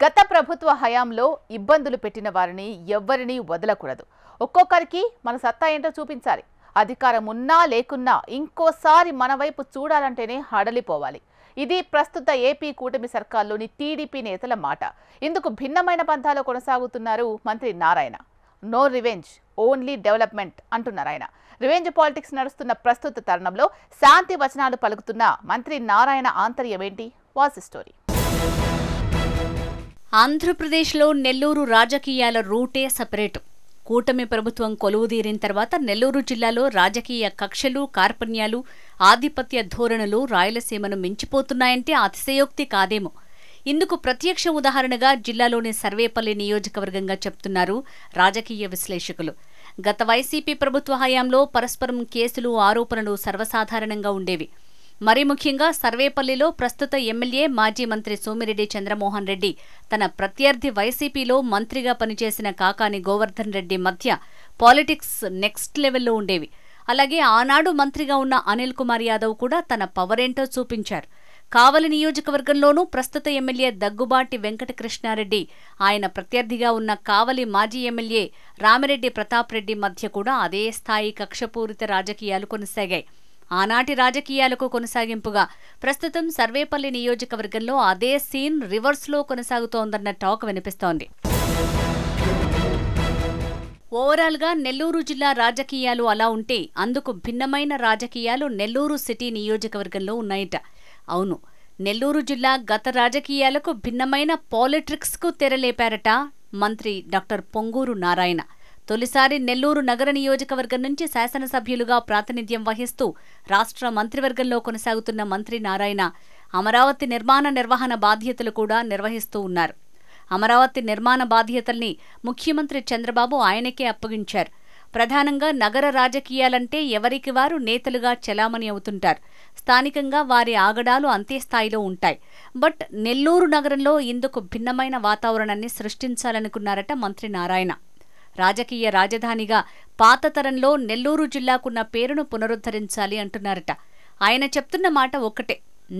గత ప్రభుత్వ హయాంలో ఇబ్బందులు పెట్టిన వారిని ఎవ్వరిని వదలకూడదు. ఒక్కొక్కరికి మన సత్తా ఏంటో చూపించాలి. అధికారం ఉన్నా లేకున్నా ఇంకోసారి మన వైపు చూడాలంటేనే హడలిపోవాలి. ఇది ప్రస్తుత ఏపీ కూటమి సర్కార్లోని టీడీపీ నేతల మాట. ఇందుకు భిన్నమైన పంథాలో కొనసాగుతున్నారు మంత్రి Narayana. No revenge, only development అంటున్నారు ఆయన. రివెంజ్ పాలిటిక్స్ నడుస్తున్న ప్రస్తుత తరుణంలో శాంతి వచనాలు పలుకుతున్న మంత్రి నారాయణ ఆంతర్యమేంటి? Was story. ఆంధ్రప్రదేశ్లో నెల్లూరు రాజకీయాల రూటే సపరేటు. కూటమి ప్రభుత్వం కొలువుదీరిన తర్వాత నెల్లూరు జిల్లాలో రాజకీయ కక్షలు, కార్పణ్యాలు, ఆధిపత్య ధోరణులు రాయలసీమను మించిపోతున్నాయంటే అతిశయోక్తి కాదేమో. ఇందుకు ప్రత్యక్ష ఉదాహరణగా జిల్లాలోని సర్వేపల్లి నియోజకవర్గంగా చెప్తున్నారు రాజకీయ విశ్లేషకులు. గత వైసీపీ ప్రభుత్వ హయాంలో పరస్పరం కేసులు, ఆరోపణలు సర్వసాధారణంగా ఉండేవి. మరీ ముఖ్యంగా సర్వేపల్లిలో ప్రస్తుత ఎమ్మెల్యే, మాజీ మంత్రి సోమిరెడ్డి చంద్రమోహన్ రెడ్డి తన ప్రత్యర్థి వైసీపీలో మంత్రిగా పనిచేసిన కాకాని గోవర్ధన్ రెడ్డి మధ్య పాలిటిక్స్ నెక్స్ట్ లెవెల్లో ఉండేవి. అలాగే ఆనాడు మంత్రిగా ఉన్న అనిల్ కుమార్ యాదవ్ కూడా తన పవరేంటో చూపించారు. కావలి నియోజకవర్గంలోనూ ప్రస్తుత ఎమ్మెల్యే దగ్గుబాటి వెంకటకృష్ణారెడ్డి, ఆయన ప్రత్యర్థిగా ఉన్న కావలి మాజీ ఎమ్మెల్యే రామిరెడ్డి ప్రతాప్ రెడ్డి మధ్య కూడా అదే స్థాయి కక్షపూరిత రాజకీయాలు కొనసాగాయి. ఆనాటి రాజకీయాలకు కొనసాగింపుగా ప్రస్తుతం సర్వేపల్లి నియోజకవర్గంలో అదే సీన్ రివర్స్లో కొనసాగుతోందన్న టాక్ వినిపిస్తోంది. ఓవరాల్గా నెల్లూరు జిల్లా రాజకీయాలు అలా ఉంటే అందుకు భిన్నమైన రాజకీయాలు నెల్లూరు సిటీ నియోజకవర్గంలో ఉన్నాయట. అవును, నెల్లూరు జిల్లా గత రాజకీయాలకు భిన్నమైన పాలిటిక్స్కు తెరలేపారట మంత్రి డాక్టర్ పొంగూరు నారాయణ. తొలిసారి నెల్లూరు నగర నియోజకవర్గం నుంచి శాసనసభ్యులుగా ప్రాతినిధ్యం వహిస్తూ రాష్ట్ర మంత్రివర్గంలో కొనసాగుతున్న మంత్రి నారాయణ అమరావతి నిర్వహణ బాధ్యతలు కూడా నిర్వహిస్తూ ఉన్నారు. అమరావతి నిర్మాణ బాధ్యతల్ని ముఖ్యమంత్రి చంద్రబాబు ఆయనకే అప్పగించారు. ప్రధానంగా నగర రాజకీయాలంటే ఎవరికి వారు నేతలుగా చెలామణి అవుతుంటారు. స్థానికంగా వారి ఆగడాలు అంతే స్థాయిలో ఉంటాయి. బట్ నెల్లూరు నగరంలో ఇందుకు భిన్నమైన వాతావరణాన్ని సృష్టించాలనుకున్నారట మంత్రి నారాయణ. రాజకీయ రాజధానిగా పాత తరంలో నెల్లూరు జిల్లాకున్న పేరును పునరుద్ధరించాలి అంటున్నారట. ఆయన చెప్తున్న మాట ఒక్కటే,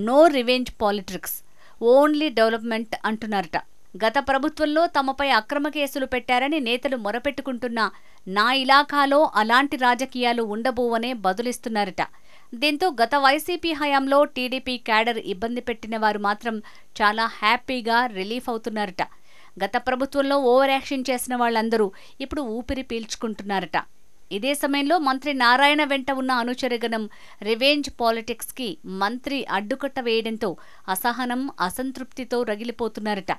no revenge politics, only development అంటున్నారట. గత ప్రభుత్వంలో తమపై అక్రమ కేసులు పెట్టారని నేతలు మొరపెట్టుకుంటున్నా నా ఇలాఖాలో అలాంటి రాజకీయాలు ఉండబోవనే బదులిస్తున్నారట. దీంతో గత వైసీపీ హయాంలో టీడీపీ క్యాడర్ ఇబ్బంది పెట్టిన వారు మాత్రం చాలా హ్యాపీగా రిలీఫ్ అవుతున్నారట. గత ప్రభుత్వంలో ఓవర్ యాక్షన్ చేసిన వాళ్ళందరూ ఇప్పుడు ఊపిరి పీల్చుకుంటున్నారట. ఇదే సమయంలో మంత్రి నారాయణ వెంట ఉన్న అనుచరగణం రివెంజ్ పాలిటిక్స్కి మంత్రి అడ్డుకట్ట వేయడంతో అసహనం, అసంతృప్తితో రగిలిపోతున్నారట.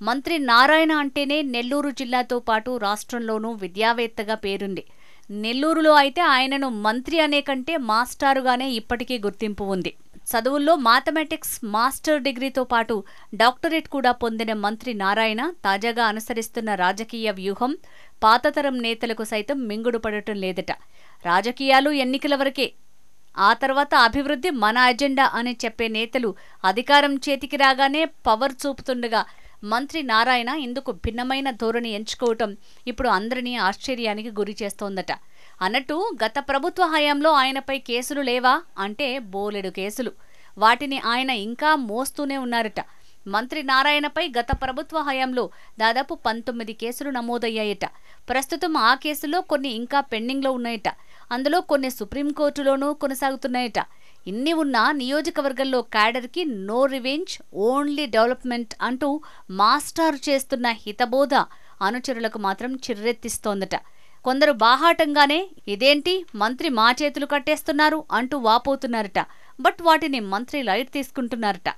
మంత్రి నారాయణ అంటేనే నెల్లూరు జిల్లాతో పాటు రాష్ట్రంలోనూ విద్యావేత్తగా పేరుంది. నెల్లూరులో అయితే ఆయనను మంత్రి అనే కంటే మాస్టారుగానే ఇప్పటికీ గుర్తింపు ఉంది. చదువుల్లో మ్యాథమెటిక్స్ మాస్టర్ డిగ్రీతో పాటు డాక్టరేట్ కూడా పొందిన మంత్రి నారాయణ తాజాగా అనుసరిస్తున్న రాజకీయ వ్యూహం పాతతరం నేతలకు సైతం మింగుడు పడటం లేదట. రాజకీయాలు ఎన్నికల వరకే, ఆ తర్వాత అభివృద్ధి మన అజెండా అని చెప్పే నేతలు అధికారం చేతికి రాగానే పవర్ చూపుతుండగా మంత్రి నారాయణ ఇందుకు భిన్నమైన ధోరణి ఎంచుకోవటం ఇప్పుడు అందరినీ ఆశ్చర్యానికి గురి చేస్తోందట. అన్నట్టు గత ప్రభుత్వ హయాంలో ఆయనపై కేసులు లేవా అంటే బోలెడు కేసులు. వాటిని ఆయన ఇంకా మోస్తూనే ఉన్నారట. మంత్రి నారాయణపై గత ప్రభుత్వ హయాంలో దాదాపు 19 కేసులు నమోదయ్యాయట. ప్రస్తుతం ఆ కేసుల్లో కొన్ని ఇంకా పెండింగ్లో ఉన్నాయట. అందులో కొన్ని సుప్రీంకోర్టులోనూ కొనసాగుతున్నాయట. ఇన్ని ఉన్నా నియోజకవర్గంలో క్యాడర్కి నో రివెంజ్, ఓన్లీ డెవలప్మెంట్ అంటూ మాస్టారు చేస్తున్న హితబోధ అనుచరులకు మాత్రం చిర్రెత్తిస్తోందట. కొందరు బాహాటంగానే ఇదేంటి మంత్రి మా చేతులు కట్టేస్తున్నారు అంటూ వాపోతున్నారట. బట్ వాటిని మంత్రి లైట్ తీసుకుంటున్నారట.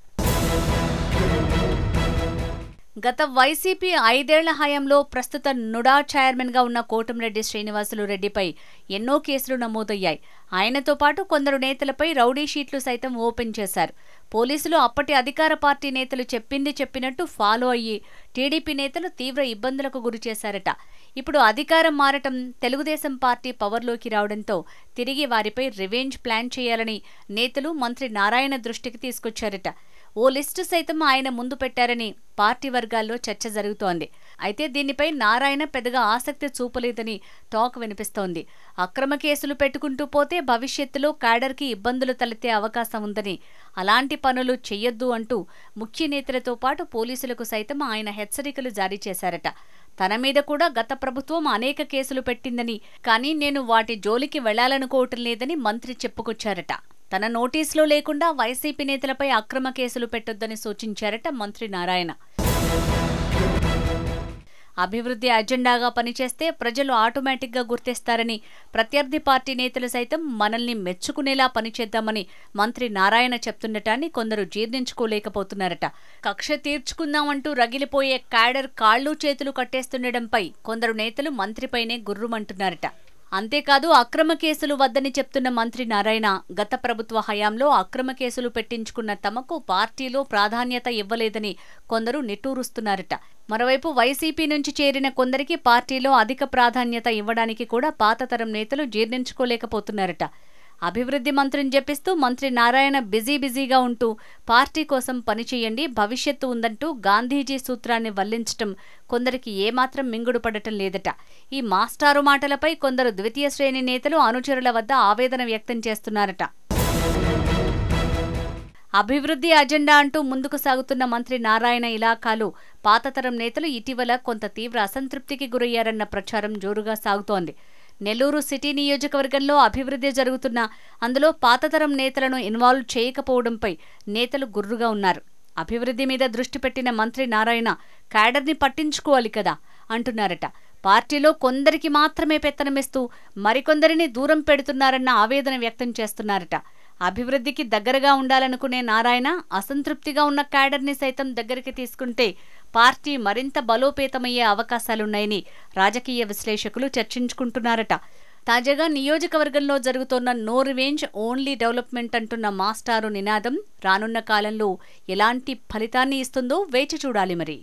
గత వైసీపీ 5 ఏళ్ల హయాంలో ప్రస్తుత నుడా చైర్మన్గా ఉన్న కోటంరెడ్డి శ్రీనివాసులు రెడ్డిపై ఎన్నో కేసులు నమోదయ్యాయి. ఆయనతో పాటు కొందరు నేతలపై రౌడీ షీట్లు సైతం ఓపెన్ చేశారు. పోలీసులు అప్పటి అధికార పార్టీ నేతలు చెప్పింది చెప్పినట్టు ఫాలో అయ్యి టీడీపీ నేతలు తీవ్ర ఇబ్బందులకు గురిచేశారట. ఇప్పుడు అధికారం మారటం, తెలుగుదేశం పార్టీ పవర్లోకి రావడంతో తిరిగి వారిపై రివెంజ్ ప్లాన్ చేయాలని నేతలు మంత్రి నారాయణ దృష్టికి తీసుకొచ్చారట. ఓ లిస్టు సైతం ఆయన ముందు పెట్టారని పార్టీ వర్గాల్లో చర్చ జరుగుతోంది. అయితే దీనిపై నారాయణ పెద్దగా ఆసక్తి చూపలేదని టాక్ వినిపిస్తోంది. అక్రమ కేసులు పెట్టుకుంటూ పోతే భవిష్యత్తులో క్యాడర్కి ఇబ్బందులు తలెత్తే అవకాశం ఉందని, అలాంటి పనులు చెయ్యొద్దు అంటూ ముఖ్య నేతలతో పాటు పోలీసులకు సైతం ఆయన హెచ్చరికలు జారీ చేశారట. తన మీద కూడా గత ప్రభుత్వం అనేక కేసులు పెట్టిందని, కానీ నేను వాటి జోలికి వెళ్లాలనుకోవటం లేదని మంత్రి చెప్పుకొచ్చారట. తన నోటీసులో లేకుండా వైసీపీ నేతలపై అక్రమ కేసులు పెట్టొద్దని సూచించారట మంత్రి నారాయణ. అభివృద్ధి అజెండాగా పనిచేస్తే ప్రజలు ఆటోమేటిక్గా గుర్తిస్తారని, ప్రత్యర్థి పార్టీ నేతలు సైతం మనల్ని మెచ్చుకునేలా పనిచేద్దామని మంత్రి నారాయణ చెప్తుండటాన్ని కొందరు జీర్ణించుకోలేకపోతున్నారట. కక్ష తీర్చుకుందామంటూ రగిలిపోయే క్యాడర్ కాళ్లు చేతులు కట్టేస్తుండటంపై కొందరు నేతలు మంత్రిపైనే గుర్రుమంటున్నారట. అంతేకాదు అక్రమ కేసులు వద్దని చెప్తున్న మంత్రి నారాయణ గత ప్రభుత్వ హయాంలో అక్రమ కేసులు పెట్టించుకున్న తమకు పార్టీలో ప్రాధాన్యత ఇవ్వలేదని కొందరు నిట్టూరుస్తున్నారట. మరోవైపు వైసీపీ నుంచి చేరిన కొందరికి పార్టీలో అధిక ప్రాధాన్యత ఇవ్వడానికి కూడా పాతతరం నేతలు జీర్ణించుకోలేకపోతున్నారట. అభివృద్ధి మంత్రిని జపిస్తూ మంత్రి నారాయణ బిజీగా ఉంటూ పార్టీ కోసం పనిచేయండి, భవిష్యత్తు ఉందంటూ గాంధీజీ సూత్రాన్ని వల్లించటం కొందరికి ఏమాత్రం మింగుడు పడటం లేదట. ఈ మాస్టారు మాటలపై కొందరు ద్వితీయ శ్రేణి నేతలు అనుచరుల వద్ద ఆవేదన వ్యక్తం చేస్తున్నారట. అభివృద్ధి అజెండా అంటూ ముందుకు సాగుతున్న మంత్రి నారాయణ ఇలాకాలో పాతతరం నేతలు ఇటీవల కొంత తీవ్ర అసంతృప్తికి గురయ్యారన్న ప్రచారం జోరుగా సాగుతోంది. నెల్లూరు సిటీ నియోజకవర్గంలో అభివృద్ధి జరుగుతున్నా అందులో పాతతరం నేతలను ఇన్వాల్వ్ చేయకపోవడంపై నేతలు గుర్రుగా ఉన్నారు. అభివృద్ధి మీద దృష్టి పెట్టిన మంత్రి నారాయణ క్యాడర్ని పట్టించుకోవాలి కదా అంటున్నారట. పార్టీలో కొందరికి మాత్రమే పెత్తనమిస్తూ మరికొందరిని దూరం పెడుతున్నారన్న ఆవేదన వ్యక్తం చేస్తున్నారట. అభివృద్ధికి దగ్గరగా ఉండాలనుకునే నారాయణ అసంతృప్తిగా ఉన్న క్యాడర్ని సైతం దగ్గరికి తీసుకుంటే పార్టీ మరింత బలోపేతమయ్యే అవకాశాలున్నాయని రాజకీయ విశ్లేషకులు చర్చించుకుంటున్నారట. తాజాగా నియోజకవర్గంలో జరుగుతోన్న నో రివెంజ్ ఓన్లీ డెవలప్మెంట్ అంటున్న మాస్టారు నినాదం రానున్న కాలంలో ఎలాంటి ఫలితాన్ని ఇస్తుందో వేచి చూడాలి మరి.